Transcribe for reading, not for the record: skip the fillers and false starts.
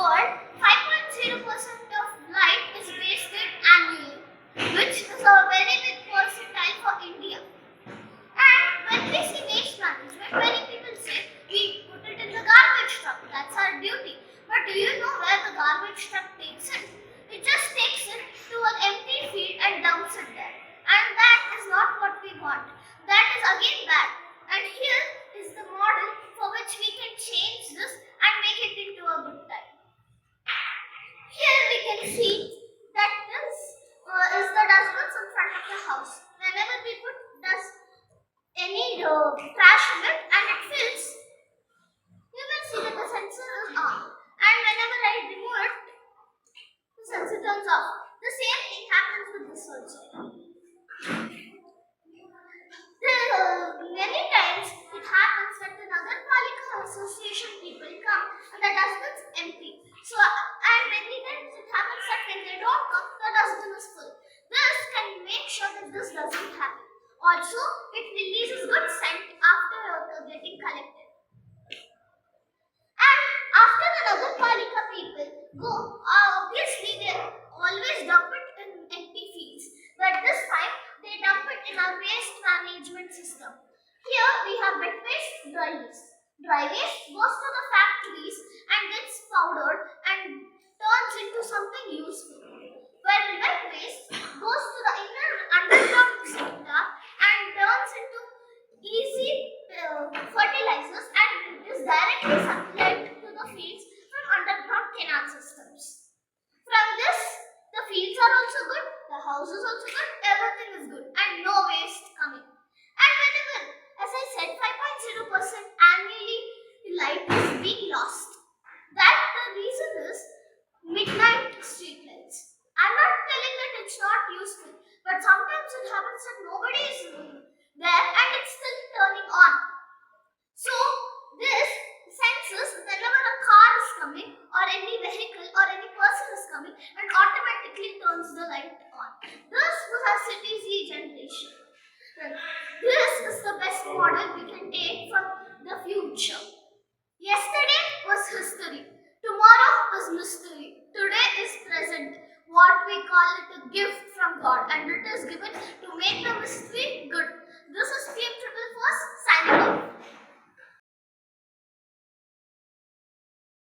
world, 5.0% of light is wasted annually, which is a very big percentile for India. And when we see waste management, many people say we put it in the garbage truck. That's our duty. But do you know where the garbage truck takes it? It just takes it to an empty field and dumps it there. And that is not what we want. That is again bad. And here is the model for which we can change this and make it into a good time. Here we can see that this is the dustbins in front of the house. Whenever we put any trash in it and it fills, you will see that the sensor is on. And whenever I remove it, the sensor turns off. The same thing happens with this also. Many times it happens that the Nagarpalika Association people come and the dustbin is empty. And many times it happens that when they don't come, the dustbin is full. This can make sure that this doesn't happen. Also, it releases good scent after getting collected. And after the Nagarpalika people go, obviously they always dump it in empty fields. But this time, they dump it in our waste management system. Here we have wet waste, dry waste. Dry waste goes to the factories and gets powdered and turns into something useful. While wet waste goes to the underground sector and turns into easy fertilizers and is directly supplied to the fields from underground canal systems. From this, the fields are also good, the house is also good, everything is good and no waste coming. And whenever, as I said, 5.0% annually light is being lost. That the reason is midnight street lights. I'm not telling that it's not useful, but sometimes it happens that nobody is there and it's still turning on. So this senses whenever a car is coming or any vehicle or any person is coming and automatically turns the light on. This was our City Z generation. This is the best model we can take for the future. Yesterday was history. Tomorrow is mystery. Today is present. What we call it a gift from God, and it is given